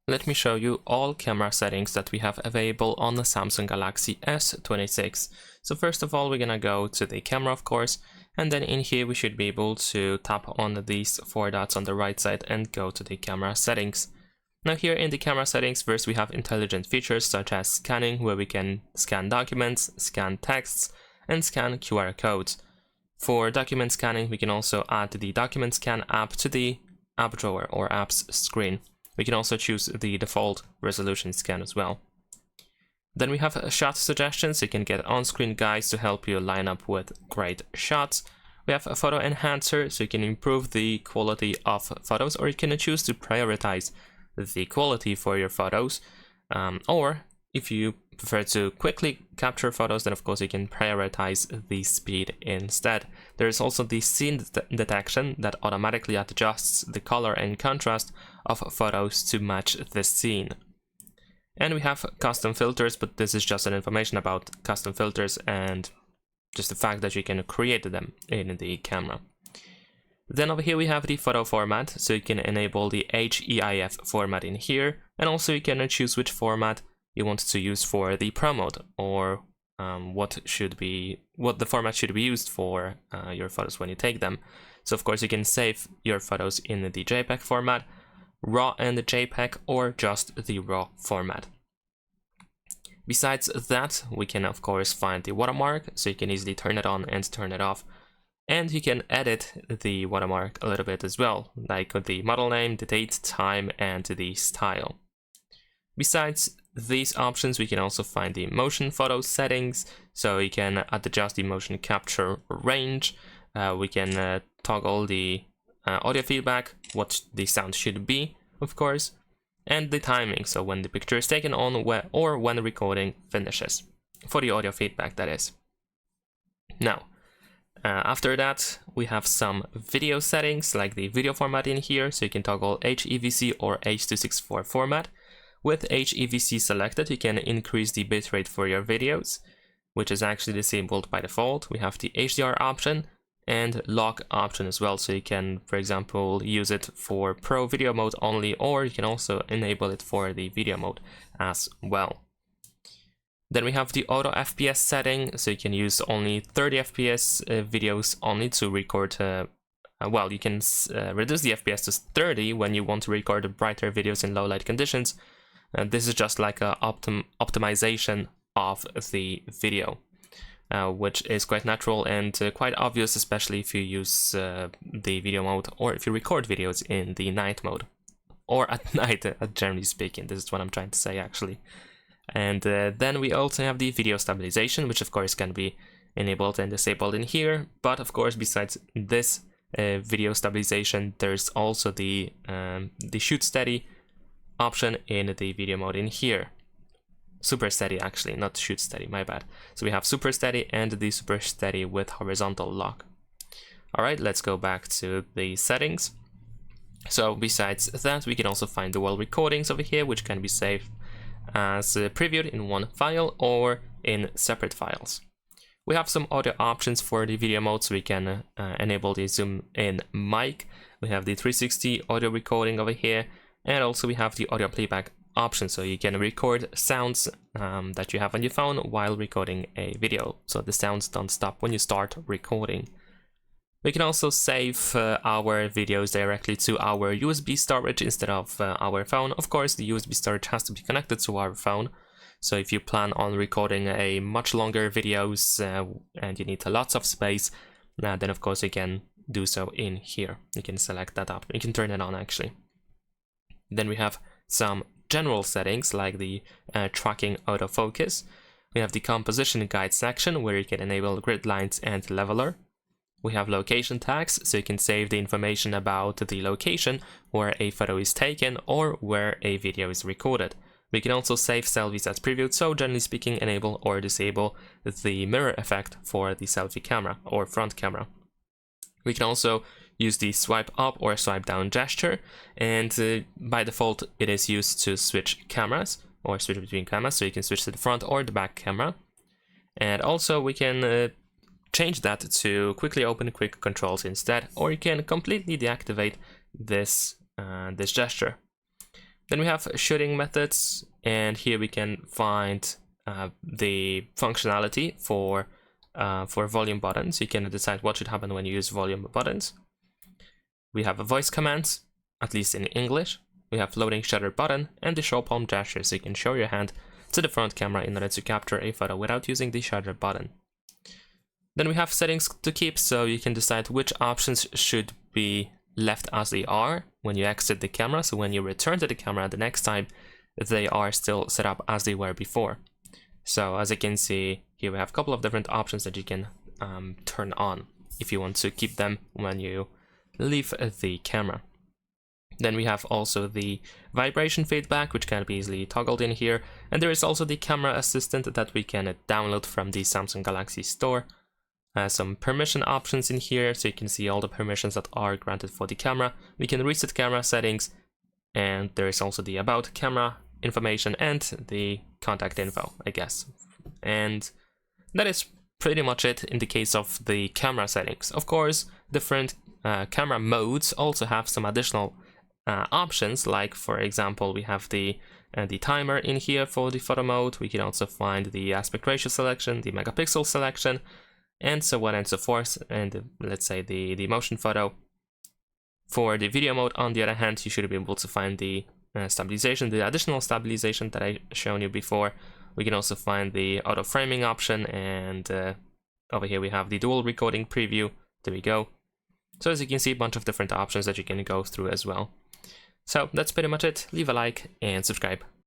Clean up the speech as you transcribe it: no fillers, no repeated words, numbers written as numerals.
let me show you all camera settings that we have available on the Samsung Galaxy S26. So first of all, we're gonna go to the camera, of course, and then in here we should be able to tap on these four dots on the right side and go to the camera settings. Now here in the camera settings, first we have intelligent features such as scanning, where we can scan documents, scan texts, and scan QR codes. For document scanning, we can also add the document scan app to the app drawer or apps screen. We can also choose the default resolution scan as well. Then we have shot suggestions. You can get on-screen guides to help you line up with great shots. We have a photo enhancer, so you can improve the quality of photos, or you can choose to prioritize the quality for your photos. Or if you prefer to quickly capture photos, then of course you can prioritize the speed instead. There is also the scene detection that automatically adjusts the color and contrast of photos to match the scene. And we have custom filters, but this is just an information about custom filters and just the fact that you can create them in the camera. Then over here we have the photo format, so you can enable the HEIF format in here, and also you can choose which format you want to use for the Pro mode, or what the format should be used for your photos when you take them. So of course you can save your photos in the JPEG format, RAW and the JPEG, or just the RAW format. Besides that, we can of course find the watermark, so you can easily turn it on and turn it off. And you can edit the watermark a little bit as well, like with the model name, the date, time, and the style. Besides these options, we can also find the motion photo settings, so you can adjust the motion capture range. We can toggle the audio feedback, what the sound should be, of course, and the timing, so when the picture is taken on or when the recording finishes, for the audio feedback, that is. Now, after that, we have some video settings, like the video format in here, so you can toggle HEVC or H.264 format. With HEVC selected, you can increase the bitrate for your videos, which is actually disabled by default. We have the HDR option and lock option as well, so you can, for example, use it for Pro video mode only, or you can also enable it for the video mode as well. Then we have the auto FPS setting, so you can use only 30 FPS videos only to record. Well, you can reduce the FPS to 30 when you want to record brighter videos in low light conditions. This is just like a optimization of the video, which is quite natural and quite obvious, especially if you use the video mode, or if you record videos in the night mode, or at night, generally speaking. This is what I'm trying to say, actually. And then we also have the video stabilization, which of course can be enabled and disabled in here. But of course, besides this video stabilization, there's also the shoot steady option in the video mode in here. Super steady, actually, not shoot steady, my bad. So we have super steady and the super steady with horizontal lock. Alright, let's go back to the settings. So besides that, we can also find the wall recordings over here, which can be saved as previewed in one file or in separate files. We have some audio options for the video mode, so we can enable the zoom in mic. We have the 360 audio recording over here, and also we have the audio playback option, so you can record sounds that you have on your phone while recording a video, so the sounds don't stop when you start recording. We can also save our videos directly to our USB storage instead of our phone. Of course, the USB storage has to be connected to our phone. So if you plan on recording a much longer videos and you need lots of space, then of course you can do so in here. You can select that up. You can turn it on, actually. Then we have some general settings like the tracking autofocus. We have the composition guide section where you can enable grid lines and leveler. We have location tags, so you can save the information about the location where a photo is taken or where a video is recorded. We can also save selfies as previewed, so generally speaking, enable or disable the mirror effect for the selfie camera or front camera. We can also use the swipe up or swipe down gesture, and by default it is used to switch cameras or switch between cameras, so you can switch to the front or the back camera. And also we can change that to quickly open quick controls instead, or you can completely deactivate this gesture. Then we have shooting methods, and here we can find the functionality for volume buttons. You can decide what should happen when you use volume buttons. We have voice commands, at least in English. We have loading shutter button and the show palm gesture, so you can show your hand to the front camera in order to capture a photo without using the shutter button. Then we have settings to keep, so you can decide which options should be left as they are when you exit the camera, so when you return to the camera the next time, they are still set up as they were before. So as you can see, here we have a couple of different options that you can turn on if you want to keep them when you leave the camera. Then we have also the vibration feedback, which can be easily toggled in here, and there is also the camera assistant that we can download from the Samsung Galaxy store. Some permission options in here, so you can see all the permissions that are granted for the camera. We can reset camera settings, and there is also the about camera information and the contact info, I guess. And that is pretty much it in the case of the camera settings. Of course, different camera modes also have some additional options, like for example we have the timer in here for the photo mode. We can also find the aspect ratio selection, the megapixel selection, and so on and so forth, and let's say the motion photo. For the video mode, on the other hand, you should be able to find the stabilization, the additional stabilization that I shown you before. We can also find the auto framing option, and over here we have the dual recording preview. There we go. So as you can see, a bunch of different options that you can go through as well. So that's pretty much it. Leave a like and subscribe.